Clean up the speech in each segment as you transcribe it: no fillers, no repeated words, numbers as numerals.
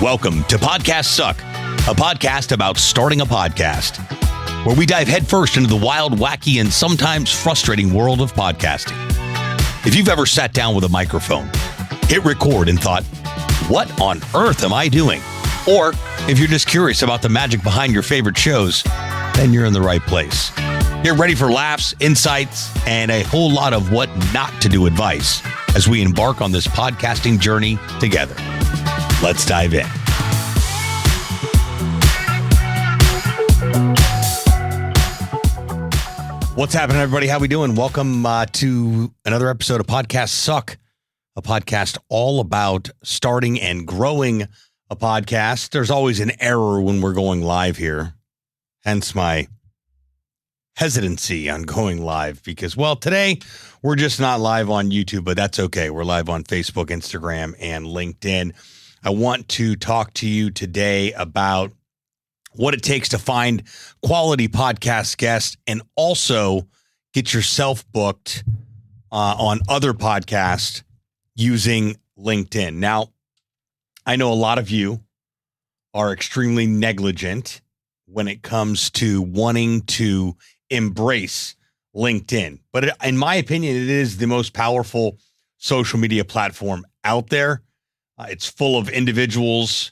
Welcome to Podcast Suck, a podcast about starting a podcast, where we dive headfirst into the wild, wacky, and sometimes frustrating world of podcasting. If you've ever sat down with a microphone, hit record and thought, what on earth am I doing? Or if you're just curious about the magic behind your favorite shows, then you're in the right place. You're ready for laughs, insights, and a whole lot of what not to do advice as we embark on this podcasting journey together. Let's dive in. What's happening, everybody? How we doing? Welcome to another episode of Podcast Suck, a podcast all about starting and growing a podcast. There's always an error when we're going live here, hence my hesitancy on going live because, well, today we're just not live on YouTube, but that's okay. We're live on Facebook, Instagram, and LinkedIn. I want to talk to you today about what it takes to find quality podcast guests and also get yourself booked on other podcasts using LinkedIn. Now, I know a lot of you are extremely negligent when it comes to wanting to embrace LinkedIn. But in my opinion, it is the most powerful social media platform out there. It's full of individuals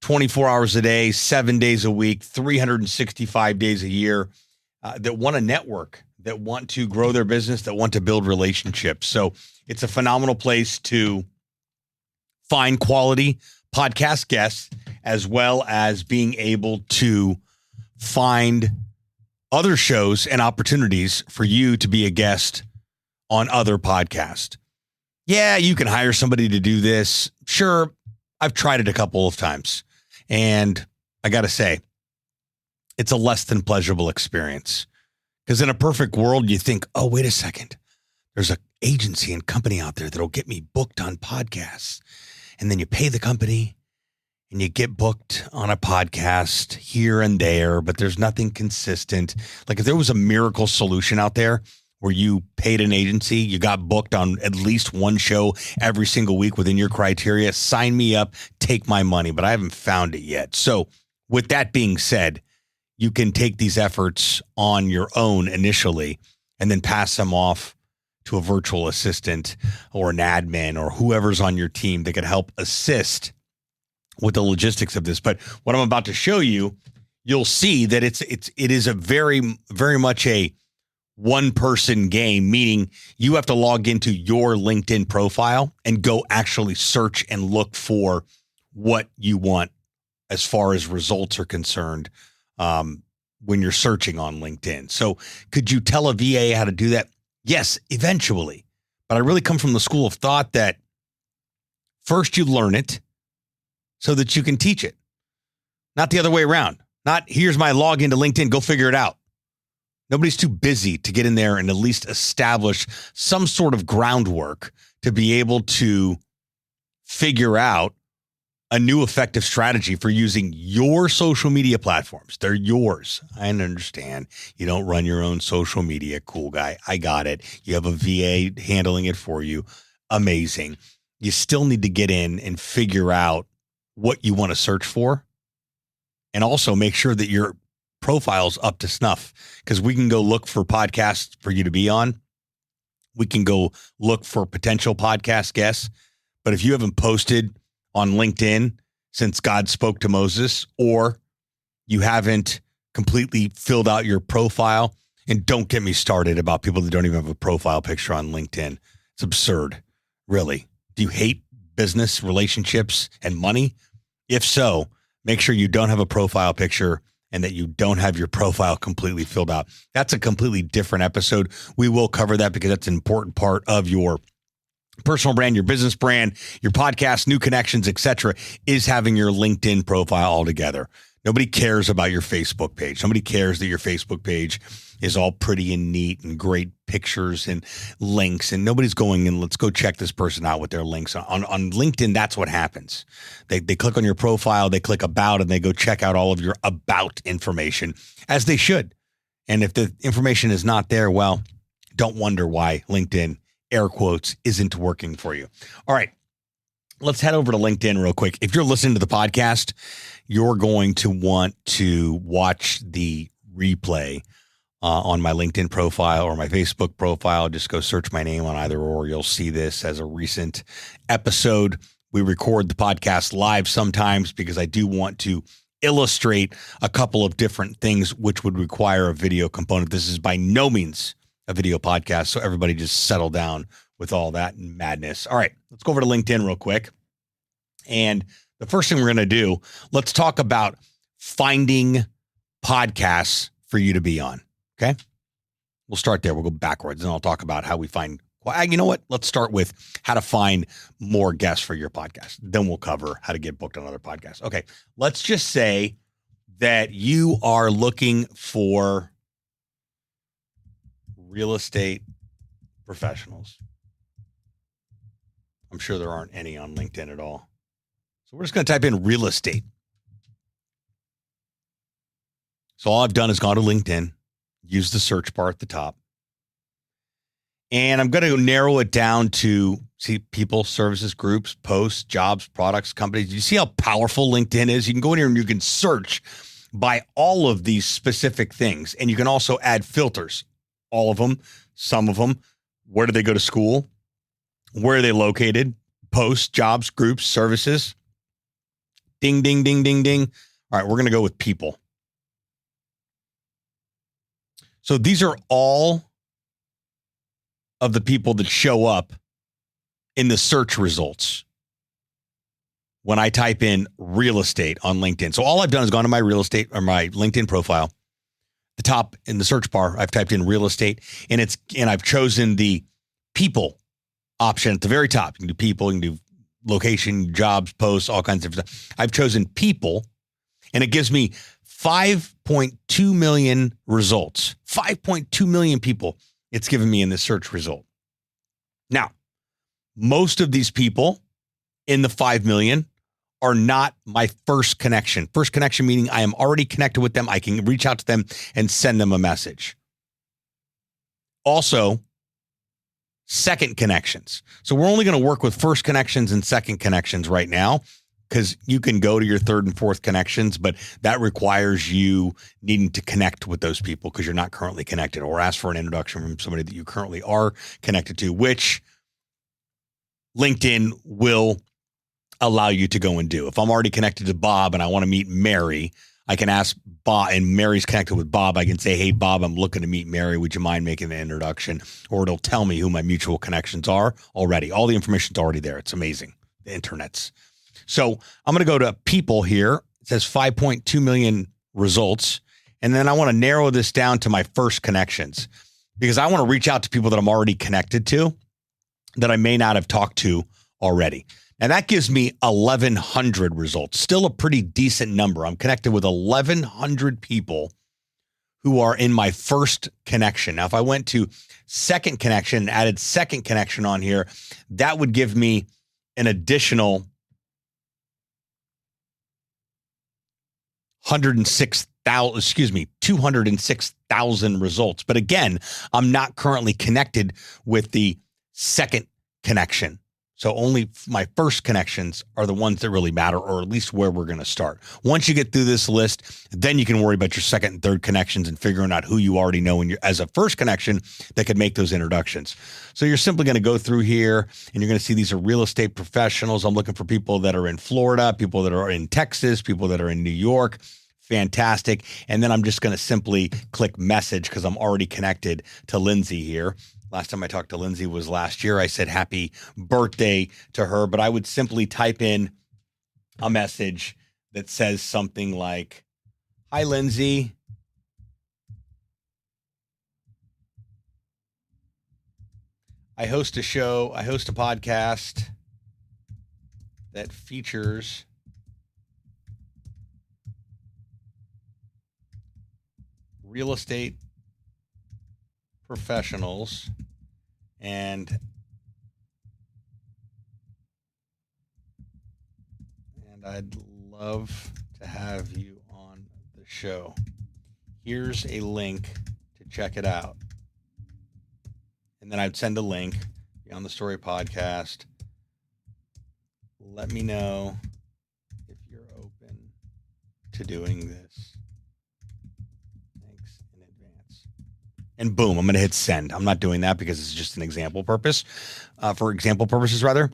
24 hours a day, 7 days a week, 365 days a year that want to network, that want to grow their business, that want to build relationships. So it's a phenomenal place to find quality podcast guests, as well as being able to find other shows and opportunities for you to be a guest on other podcasts. Yeah, you can hire somebody to do this. Sure, I've tried it a couple of times. And I got to say, it's a less than pleasurable experience. Because in a perfect world, you think, oh, wait a second. There's an agency and company out there that'll get me booked on podcasts. And then you pay the company and you get booked on a podcast here and there, but there's nothing consistent. Like if there was a miracle solution out there where you paid an agency, you got booked on at least one show every single week within your criteria, sign me up, take my money, but I haven't found it yet. So with that being said, you can take these efforts on your own initially and then pass them off to a virtual assistant or an admin or whoever's on your team that could help assist with the logistics of this. But what I'm about to show you, you'll see that it is a very, very much a one-person game, meaning you have to log into your LinkedIn profile and go actually search and look for what you want as far as results are concerned when you're searching on LinkedIn. So could you tell a VA how to do that? Yes, eventually. But I really come from the school of thought that first you learn it so that you can teach it. Not the other way around. Not here's my login to LinkedIn, go figure it out. Nobody's too busy to get in there and at least establish some sort of groundwork to be able to figure out a new effective strategy for using your social media platforms. They're yours. I understand. You don't run your own social media. Cool guy. I got it. You have a VA handling it for you. Amazing. You still need to get in and figure out what you want to search for. And also make sure that your profile's up to snuff, because we can go look for podcasts for you to be on. We can go look for potential podcast guests. But if you haven't posted on LinkedIn since God spoke to Moses, or you haven't completely filled out your profile, and don't get me started about people that don't even have a profile picture on LinkedIn. It's absurd. Really. Do you hate business, relationships, and money? If so, make sure you don't have a profile picture and that you don't have your profile completely filled out. That's a completely different episode. We will cover that because that's an important part of your personal brand, your business brand, your podcast, new connections, etc., is having your LinkedIn profile all together. Nobody cares about your Facebook page. Nobody cares that your Facebook page is all pretty and neat and great pictures and links. And nobody's going and let's go check this person out with their links. On LinkedIn, that's what happens. They click on your profile, they click about, and they go check out all of your about information, as they should. And if the information is not there, well, don't wonder why LinkedIn, air quotes, isn't working for you. All right. let's head over to LinkedIn real quick. If you're listening to the podcast, you're going to want to watch the replay on my LinkedIn profile or my Facebook profile. Just go search my name on either, or you'll see this as a recent episode. We record the podcast live sometimes because I do want to illustrate a couple of different things which would require a video component. This is by no means a video podcast, so everybody just settle down with all that madness. All right, let's go over to LinkedIn real quick. And the first thing we're going to do, let's talk about finding podcasts for you to be on. Okay. We'll start there. We'll go backwards and I'll talk about how we find, well, you know what? Let's start with how to find more guests for your podcast. Then we'll cover how to get booked on other podcasts. Okay. Let's just say that you are looking for real estate professionals. I'm sure there aren't any on LinkedIn at all. So we're just going to type in real estate. So all I've done is gone to LinkedIn, use the search bar at the top. And I'm going to narrow it down to see people, services, groups, posts, jobs, products, companies. You see how powerful LinkedIn is? You can go in here and you can search by all of these specific things. And you can also add filters, all of them, some of them. Where do they go to school? Where are they located? Posts, jobs, groups, services. Ding, ding, ding, ding, ding. All right, we're going to go with people. So these are all of the people that show up in the search results when I type in real estate on LinkedIn. So all I've done is gone to my real estate or my LinkedIn profile. The top in the search bar, I've typed in real estate, and I've chosen the people option at the very top. You can do people, you can do location, jobs, posts, all kinds of stuff. I've chosen people, and it gives me 5.2 million results. 5.2 million people it's given me in this search result. Now, most of these people in the 5 million are not my first connection. First connection meaning I am already connected with them. I can reach out to them and send them a message. Also, second connections. So we're only going to work with first connections and second connections right now, because you can go to your third and fourth connections, but that requires you needing to connect with those people because you're not currently connected, or ask for an introduction from somebody that you currently are connected to, which LinkedIn will allow you to go and do. If I'm already connected to Bob and I want to meet Mary, I can ask Bob, and Mary's connected with Bob. I can say, hey, Bob, I'm looking to meet Mary. Would you mind making the introduction? Or it'll tell me who my mutual connections are already. All the information's already there. It's amazing. The internet's. So I'm going to go to people here. It says 5.2 million results. And then I want to narrow this down to my first connections, because I want to reach out to people that I'm already connected to that I may not have talked to already. And that gives me 1,100 results. Still a pretty decent number. I'm connected with 1,100 people who are in my first connection. Now, if I went to second connection and added second connection on here, that would give me an additional 206,000 results. But again, I'm not currently connected with the second connection. So only my first connections are the ones that really matter, or at least where we're going to start. Once you get through this list, then you can worry about your second and third connections and figuring out who you already know as a first connection that could make those introductions. So you're simply going to go through here and you're going to see these are real estate professionals. I'm looking for people that are in Florida, people that are in Texas, people that are in New York. Fantastic. And then I'm just going to simply click message because I'm already connected to Lindsay here. Last time I talked to Lindsay was last year. I said happy birthday to her, but I would simply type in a message that says something like, hi, Lindsay. I host a podcast that features real estate professionals, and I'd love to have you on the show. Here's a link to check it out. And then I'd send a link, Beyond the Story podcast, Let me know if you're open to doing this. Thanks in advance. And boom, I'm going to hit send. I'm not doing that because it's just an example purpose, for example purposes rather.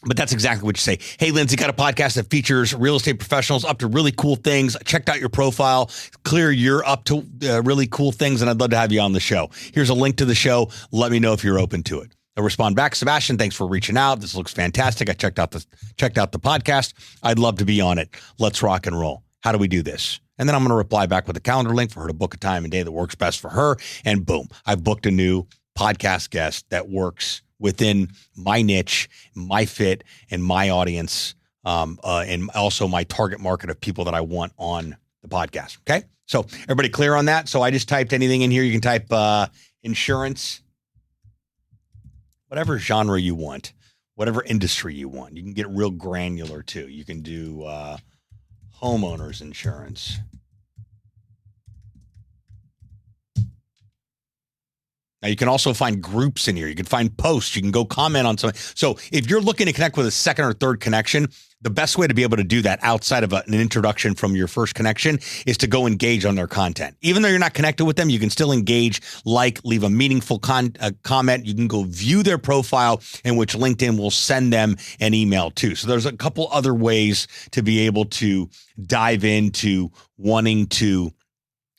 But that's exactly what you say. Hey, Lindsay, got a podcast that features real estate professionals up to really cool things. I checked out your profile. Clear, you're up to really cool things, and I'd love to have you on the show. Here's a link to the show. Let me know if you're open to it. I'll respond back. Sebastian, thanks for reaching out. This looks fantastic. I checked out the podcast. I'd love to be on it. Let's rock and roll. How do we do this? And then I'm going to reply back with a calendar link for her to book a time and day that works best for her. And boom, I've booked a new podcast guest that works within my niche, my fit, and my audience, and also my target market of people that I want on the podcast. Okay. So everybody clear on that? So I just typed anything in here. You can type insurance, whatever genre you want, whatever industry you want. You can get real granular too. You can do homeowners insurance. Now, you can also find groups in here. You can find posts. You can go comment on something. So if you're looking to connect with a second or third connection, the best way to be able to do that outside of an introduction from your first connection is to go engage on their content. Even though you're not connected with them, you can still engage, leave a meaningful comment. You can go view their profile, in which LinkedIn will send them an email too. So there's a couple other ways to be able to dive into wanting to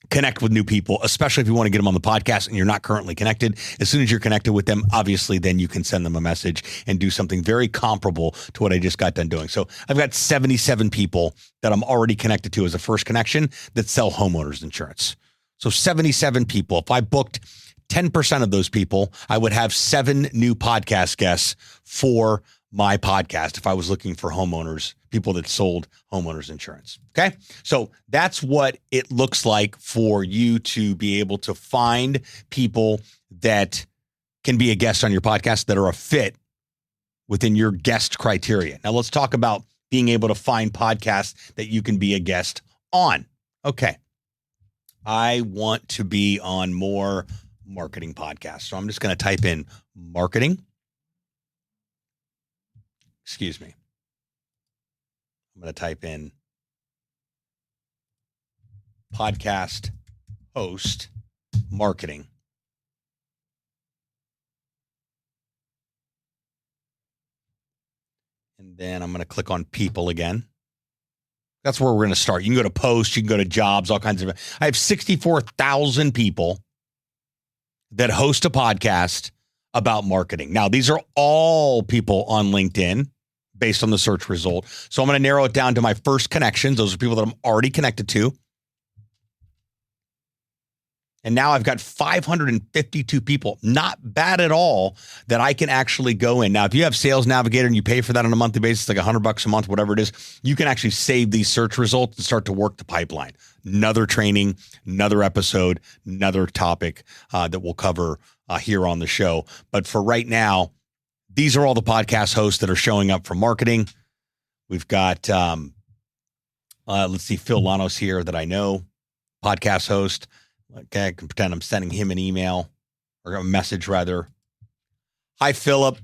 connect with new people, especially if you want to get them on the podcast and you're not currently connected. As soon as you're connected with them, obviously, then you can send them a message and do something very comparable to what I just got done doing. So I've got 77 people that I'm already connected to as a first connection that sell homeowners insurance. So 77 people. If I booked 10% of those people, I would have 7 new podcast guests for my podcast if I was looking for homeowners, people that sold homeowners insurance. Okay. So that's what it looks like for you to be able to find people that can be a guest on your podcast that are a fit within your guest criteria. Now let's talk about being able to find podcasts that you can be a guest on. Okay. I want to be on more marketing podcasts. So I'm just going to type in marketing. Excuse me. I'm going to type in podcast host marketing. And then I'm going to click on people again. That's where we're going to start. You can go to posts, you can go to jobs, all kinds of. I have 64,000 people that host a podcast about marketing. Now, these are all people on LinkedIn based on the search result. So I'm going to narrow it down to my first connections. Those are people that I'm already connected to. And now I've got 552 people, not bad at all, that I can actually go in. Now, if you have Sales Navigator and you pay for that on a monthly basis, like $100 a month, whatever it is, you can actually save these search results and start to work the pipeline. Another training, another episode, another topic that we'll cover here on the show. But for right now, these are all the podcast hosts that are showing up for marketing. We've got, let's see, Phil Lanos here that I know, podcast host. Okay, I can pretend I'm sending him an email or a message rather. Hi, Philip.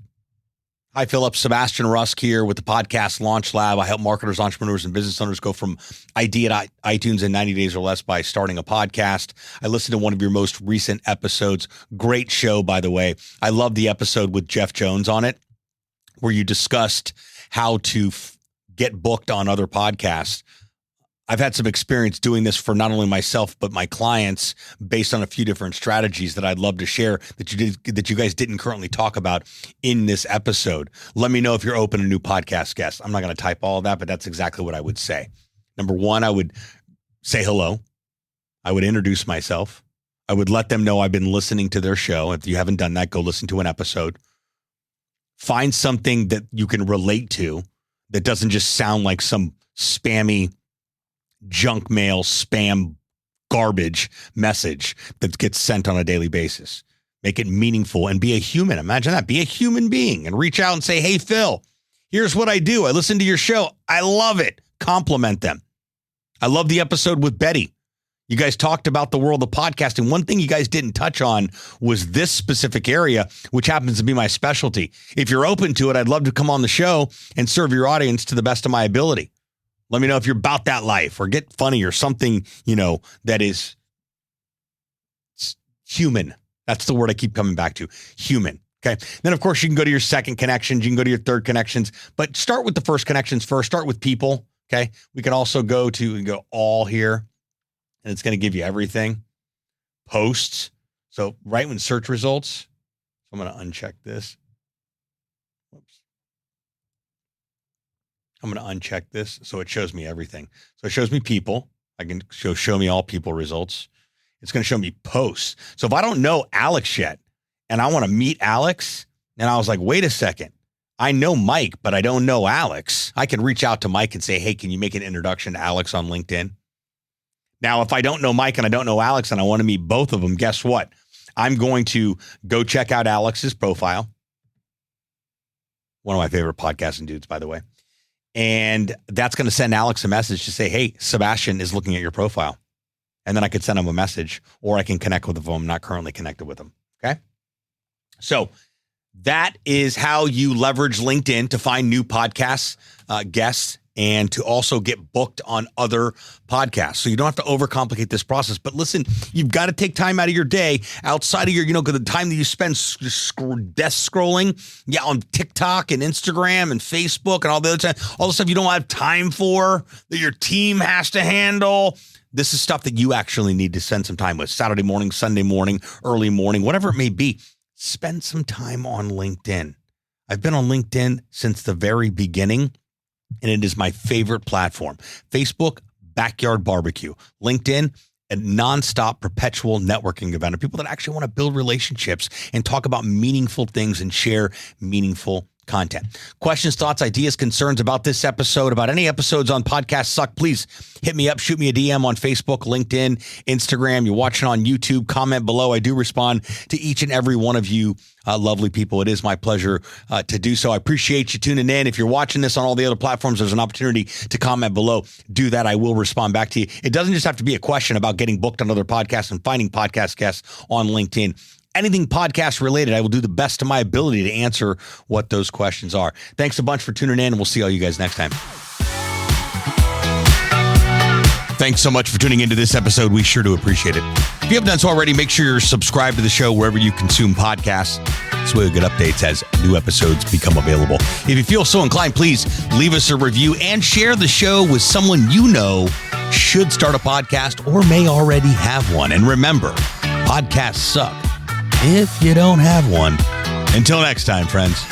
Hi, Philip. Sebastian Rusk here with the Podcast Launch Lab. I help marketers, entrepreneurs, and business owners go from idea to iTunes in 90 days or less by starting a podcast. I listened to one of your most recent episodes. Great show, by the way. I love the episode with Jeff Jones on it, where you discussed how to get booked on other podcasts. I've had some experience doing this for not only myself, but my clients based on a few different strategies that I'd love to share that you guys didn't currently talk about in this episode. Let me know if you're open to new podcast guests. I'm not going to type all of that, but that's exactly what I would say. Number one, I would say hello. I would introduce myself. I would let them know I've been listening to their show. If you haven't done that, go listen to an episode. Find something that you can relate to that doesn't just sound like some spammy junk mail, spam, garbage message that gets sent on a daily basis. Make it meaningful and be a human. Imagine that. Be a human being and reach out and say, hey, Phil, here's what I do. I listen to your show. I love it. Compliment them. I love the episode with Betty. You guys talked about the world of podcasting. One thing you guys didn't touch on was this specific area, which happens to be my specialty. If you're open to it, I'd love to come on the show and serve your audience to the best of my ability. Let me know if you're about that life, or get funny, or something, that is human. That's the word I keep coming back to, human. Okay. Then, of course, you can go to your second connections. You can go to your third connections, but start with the first connections first. Start with people. Okay. We can also go all here, and it's going to give you everything. Posts. So right when search results, I'm going to uncheck this. Whoops. I'm going to uncheck this so it shows me everything. So it shows me people. I can show me all people results. It's going to show me posts. So if I don't know Alex yet and I want to meet Alex, and I was like, wait a second, I know Mike, but I don't know Alex. I can reach out to Mike and say, hey, can you make an introduction to Alex on LinkedIn? Now, if I don't know Mike and I don't know Alex and I want to meet both of them, guess what? I'm going to go check out Alex's profile. One of my favorite podcasting dudes, by the way. And that's going to send Alex a message to say, hey, Sebastian is looking at your profile. And then I could send him a message, or I can connect with him if I'm not currently connected with him. Okay. So that is how you leverage LinkedIn to find new podcasts, guests, and to also get booked on other podcasts. So you don't have to overcomplicate this process. But listen, you've got to take time out of your day outside of your, the time that you spend desk scrolling, on TikTok and Instagram and Facebook and all the stuff you don't have time for, that your team has to handle. This is stuff that you actually need to spend some time with. Saturday morning, Sunday morning, early morning, whatever it may be. Spend some time on LinkedIn. I've been on LinkedIn since the very beginning, and it is my favorite platform. Facebook, backyard barbecue. LinkedIn, a nonstop, perpetual networking event of people that actually want to build relationships and talk about meaningful things and share meaningful content. Questions, thoughts, ideas, concerns about this episode, about any episodes on Podcast Suck, please hit me up, shoot me a DM on Facebook, LinkedIn, Instagram. You're watching on YouTube, comment below. I do respond to each and every one of you lovely people. It is my pleasure to do so. I appreciate you tuning in. If you're watching this on all the other platforms, there's an opportunity to comment below. Do that. I will respond back to you. It doesn't just have to be a question about getting booked on other podcasts and finding podcast guests on LinkedIn. Anything podcast related, I will do the best of my ability to answer what those questions are. Thanks a bunch for tuning in, and we'll see all you guys next time. Thanks so much for tuning into this episode. We sure do appreciate it. If you haven't done so already, make sure you're subscribed to the show wherever you consume podcasts. This way you'll get updates as new episodes become available. If you feel so inclined, please leave us a review and share the show with someone you know should start a podcast or may already have one. And remember, podcasts suck if you don't have one. Until next time, friends.